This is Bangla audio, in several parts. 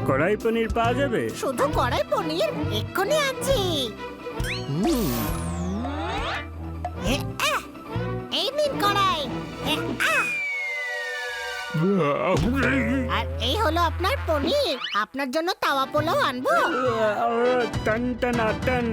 কড়াই পনির পাওয়া যাবে? শুধু কড়াই পনির? এক্ষুনি আনছি। এই নিন কড়াই। আর এই হলো আপনার পনির। আপনার জন্য তাওয়া পোলাও আনবো? টন টন টন।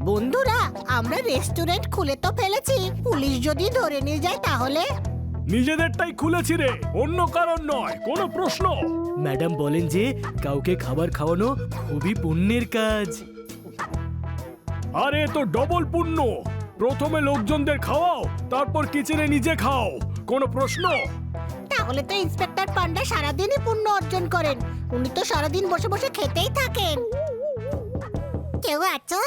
বন্ধুরা, আমরা রেস্টুরেন্ট খুলে তো ফেলেছি, পুলিশ যদি ধরে নিয়ে যায় তাহলে? নিজেদেরটাই খুলেছি রে, অন্য কারণ নয়। কোনো প্রশ্ন? ম্যাডাম বলেন যে কাউকে খাবার খাওয়ানো খুবই পুণ্যের কাজ। আরে তো ডবল পুণ্য। প্রথমে লোকজনদের খাওয়াও, তারপর কিচেনে নিজে খাও। কোনো প্রশ্ন? তাহলে তো ইন্সপেক্টর পান্ডা সারাদিনই পুণ্য অর্জন করেন। উনি তো সারাদিন বসে বসে খেতেই থাকেন। কেউ আছো?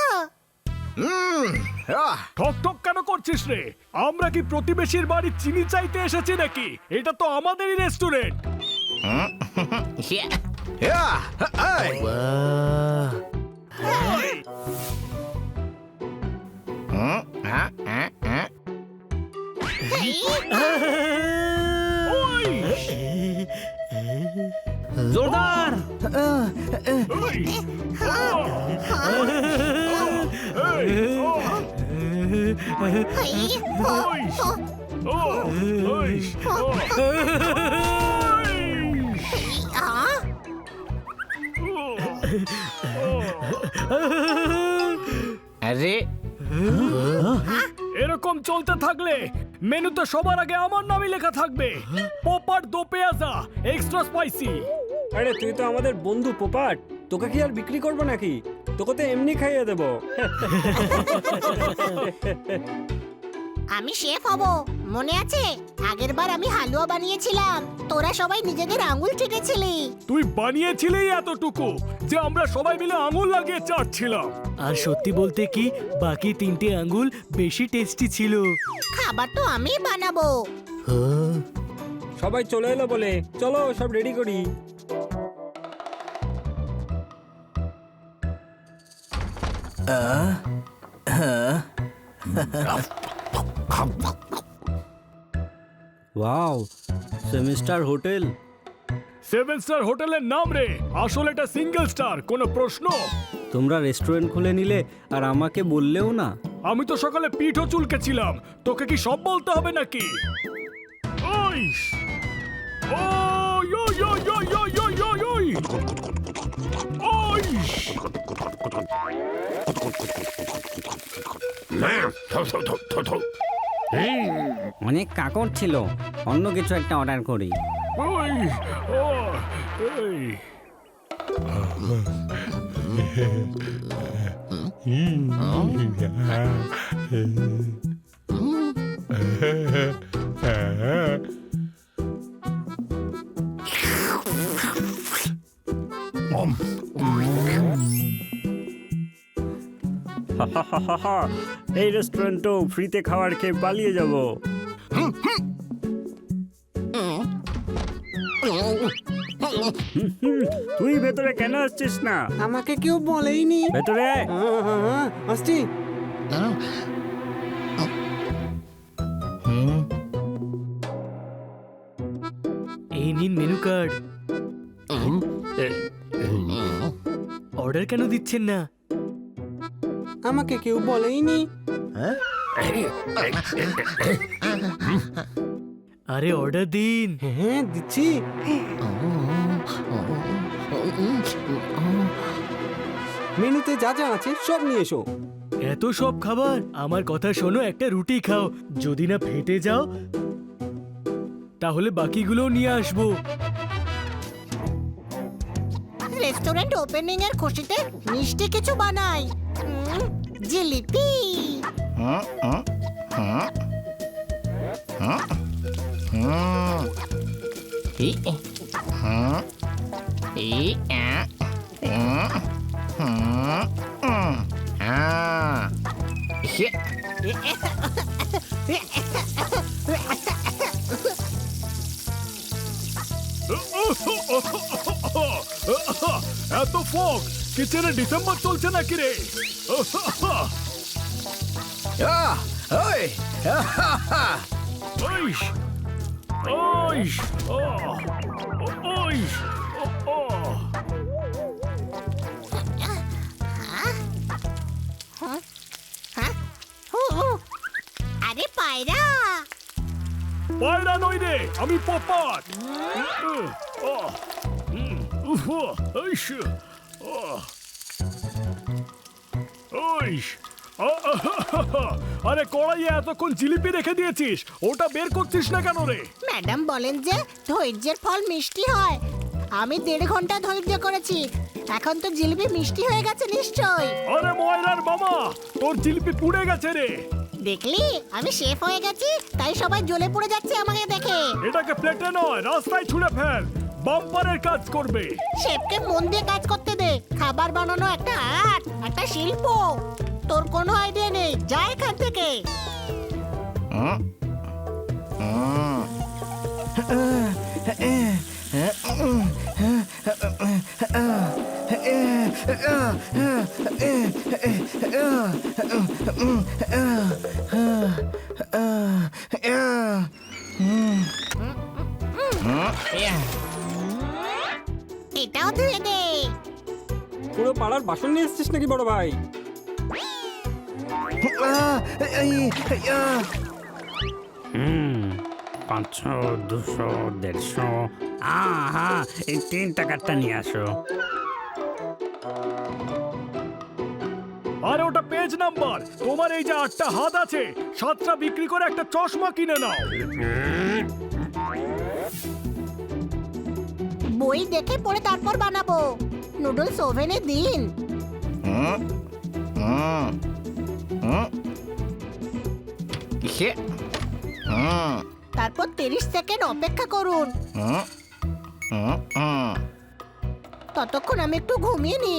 ঠক ঠক কেন করছিস রে? আমরা কি প্রতিবেশীর বাড়ি চিনি চাইতে এসেছি নাকি? এটা তো আমাদেরই রেস্টুরেন্ট। জোরদার! আরে এরকম চলতে থাকলে মেনুতে সবার আগে আমার নামই লেখা থাকবে। পোপার দো পেঁয়াজা এক্সট্রা স্পাইসি। আরে তুই তো আমাদের বন্ধু পোপাট, তোকে কি আর বিক্রি করবো নাকি? তোকে তো এমনি খাইয়ে দেবো। আমি শেফ হব, মনে আছে? আগের বার আমি হালুয়া বানিয়েছিলাম, তোরা সবাই নিজেদের আঙুল চেটেছিলি। তুই বানিয়েছিলি এতটুকু যে আমরা সবাই মিলে আঙুল লাগিয়ে চাটছিলাম। আর সত্যি বলতে কি, বাকি 3টে আঙ্গুল বেশি টেস্টি ছিল। খাবার তো আমিই বানাবো। সবাই চলে এলো বলে চলো সব রেডি করি। Wow, semester hotel. 7 স্টার হোটেলের নাম রে, আসলে এটা সিঙ্গেল স্টার। কোনো প্রশ্ন? তোমরা রেস্টুরেন্ট খুলে নিলে আর আমাকে বললেও না। আমি তো সকালে পিঠও চুলকেছিলাম, তোকে কি সব বলতে হবে নাকি? ওই ওই ওই ওই ওই ওই ওই ওই ওই ওই অনেক কাকড় ছিল, অন্য কিছু একটা অর্ডার করি। ওই ও এই এই রেস্টুরেন্টও ফ্রিতে খাবার খেয়ে পালিয়ে যাব। তুই ভেতরে কেন আসছিস না? আমাকে কেউ বলেইনি। ভেতরে আয়। আসছি। এই নিন মেনু কার্ড। অর্ডার কেন দিচ্ছেন না? আমাকে কেউ বলেইনি। আরে অর্ডার দিন। হ্যাঁ, দিচ্ছি। মেনুতে যা যা আছে সব নিয়ে এসো। এত সব খাবার? আমার কথা শোনো, একটা রুটি খাও। যদি না ফেটে যাও তাহলে বাকিগুলোও নিয়ে আসবো। রেস্টুরেন্ট ওপেনিং এর খুশিতে মিষ্টি কিছু বানাই। জিলিপি। এত ফগ কিচেনে ডিসেম্বর চলছে নাকি রে? ওইশ ওইশ ওইশ হ্যাঁ আরে পায়রা, পায়রা নই রে, আমি পপাট। আরে কড়াইয়ে এতক্ষণ জিলিপি রেখে দিয়েছিস, ওটা বের করছিস না কেন রে? ম্যাডাম বলেন যে ধৈর্যের ফল মিষ্টি হয়। আমি 1.5 ঘন্টা ধৈর্য করেছি, এখন তো জিলিপি মিষ্টি হয়ে গেছে নিশ্চয়। আরে ময়রার মামা, তোর জিলিপি পুড়ে গেছে রে। দেখলি আমি শেফ হয়ে গেছি, তাই সবাই জ্বলে পড়ে যাচ্ছে আমাকে দেখে। এটাকে প্লেটে নয়, রাস্তায় ছুঁড়ে ফেল, বাম্পারের কাজ করবে। শেফকে মন দিয়ে কাজ করতে দে, খাবার বানানো একটা আর্ট, একটা শিল্প। তোর কোনো আইডিয়া নেই, যা এখান থেকে। এটাও ধুয়ে দে। পুরো পাড়ার বাসন নিয়ে এসেছিস নাকি বড় ভাই? হুম 500, 200, 150। হ্যাঁ, এই 3 টাকারটা নিয়ে আসো। আরে ওটা পেজ নাম্বার। তোমার এই যে 8টা হাত আছে, 7টা বিক্রি করে একটা চশমা কিনে নাও। বই দেখে পড়ে তারপর বানাবো। নুডলস ওভেনে দিন। তারপর 30 সেকেন্ড অপেক্ষা করুন। ততক্ষণ আমি একটু ঘুমিয়ে নি।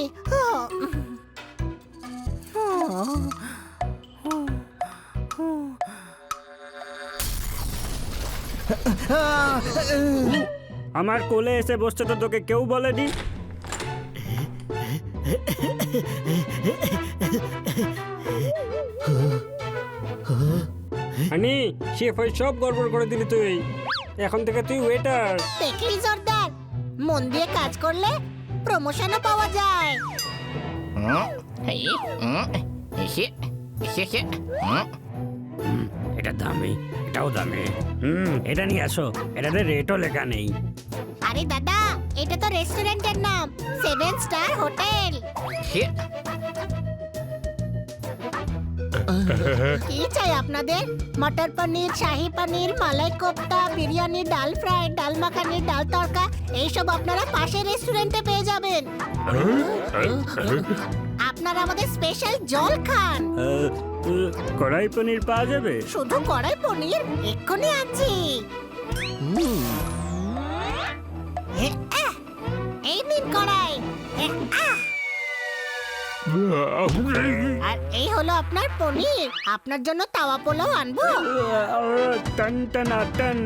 আমার কোলে এসে বসতে তো তোকে কেউ বলেনি। হানি, শেফ হয়ে সব গড়বড় করে দিলি তুই। এখন থেকে তুই ওয়েটার। দেখলি জোরদার, মন দিয়ে কাজ করলে প্রমোশনও পাওয়া যায়। এটা দামি, এটাও দামি। এটা নিয়ে আসো, এটাতে রেটও লেখা নেই। আরে দাদা, এটা তো রেস্টুরেন্টের নাম, 7 স্টার হোটেল। কি চাই আপনাদের? মটর পনির, শাহী পনির, মালাই কোপ্তা, বিরিয়ানি, ডাল ফ্রাই, ডাল মাখানি, ডাল তড়কা, এইসব আপনারা পাশের রেস্টুরেন্টে পেয়ে যাবেন। আপনারা আমাদের স্পেশাল জল খান। কড়াই পনির পাওয়া যাবে? শুধু কড়াই পনির এক্ষুনি আনছি। এই নিন কড়াই। আর এই হলো আপনার পনির। আপনার জন্য তাওয়া পোলাও আনবো। টন টন টন।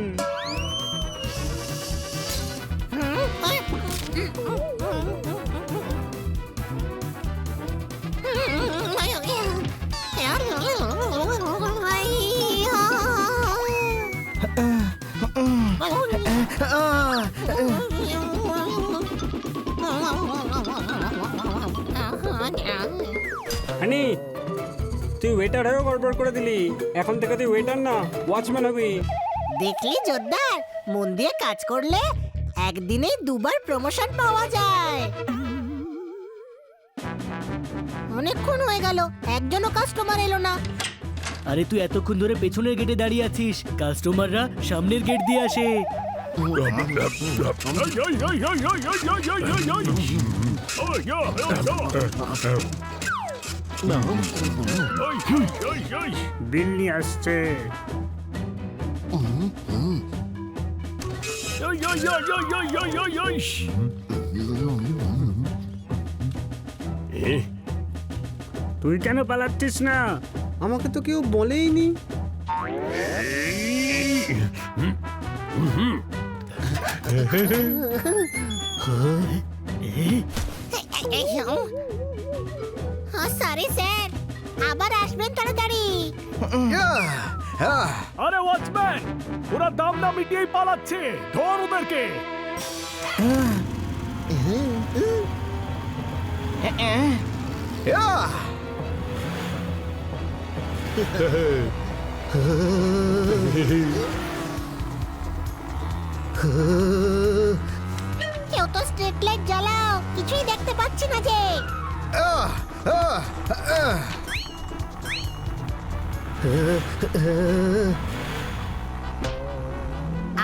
হানি, তুই ওয়েটার হয়েও গড়বড় করে দিলি। এখন থেকে তুই ওয়েটার না, ওয়াচম্যান হবি। দেখলি জোরদার, মন দিয়ে কাজ করলে একদিনেই 2বার প্রমোশন পাওয়া যায়। অনেকক্ষণ হয়ে গেল, একজনও কাস্টমার এলো না। আরে তুই এতক্ষণ ধরে পেছনের গেটে দাঁড়িয়ে আছিস, কাস্টমাররা সামনের গেট দিয়ে আসে। বিল নিয়ে আসছে। তুই কেন পালাচ্ছিস না? আমাকে তো কেউ বলেইনি। সরি স্যার, আবার আসবেন তাড়াতাড়ি। আরে ওয়াচম্যান, ওরা দাম না মিটিয়েই পালাচ্ছে, ধর ওদেরকে। কেউ তো স্ট্রিট লাইট জ্বালাও, কিছুই দেখতে পাচ্ছি না যে।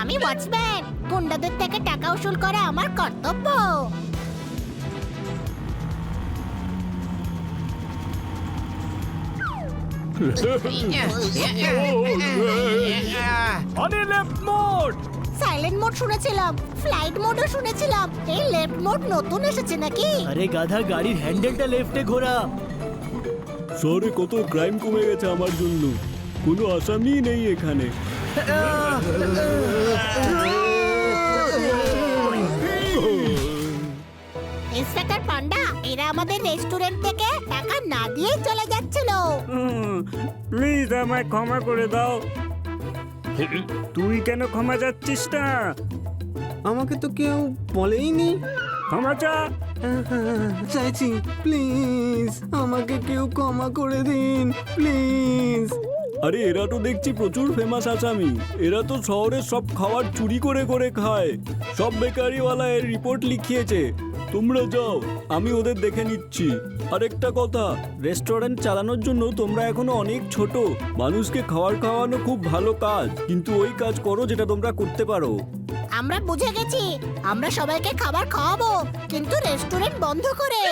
আমি ওয়াচম্যান, গুন্ডাদের থেকে টাকা উসুল করা আমার কর্তব্য। আরে লেফট মোড। সাইলেন্ট মোড শুনেছিলাম, ফ্লাইট মোডও শুনেছিলাম, এই লেফট মোড নতুন এসেছে নাকি? আরে গাধা, গাড়ির হ্যান্ডেলটা লেফটে ঘোরা। শহরে কত ক্রাইম কমে গেছে আমার জন্য, কোনো আসামি নেই এখানে। ইন্সপেক্টর পান্ডা, এরা আমাদের রেস্টুরেন্ট থেকে টাকা না দিয়েই চলে যাচ্ছিল। প্লিজ আমায় ক্ষমা করে দাও। তুই কেন ক্ষমা যাচ্ছিস না? আমাকে তো কেউ বলেইনি। ক্ষমা চা। চাইছি, প্লিজ আমাকে কেউ ক্ষমা করে দিন, প্লিজ। আরে এরা তো দেখছি প্রচুর ফেমাস আসামি। এরা তো শহরের সব খাবার চুরি করে করে খায়। সব বেকারিওয়ালা এর রিপোর্ট লিখিয়েছে। তোমরা যাও, আমি ওদের দেখে নিচ্ছি। আরেকটা কথা, রেস্টুরেন্ট চালানোর জন্য তোমরা এখনো অনেক ছোট। মানুষকে খাবার খাওয়ানো খুব ভালো কাজ, কিন্তু ওই কাজ করো যেটা তোমরা করতে পারো। আমরা বুঝে গেছি, আমরা সবাইকে খাবার খাওয়াবো, কিন্তু রেস্টুরেন্ট বন্ধ করে।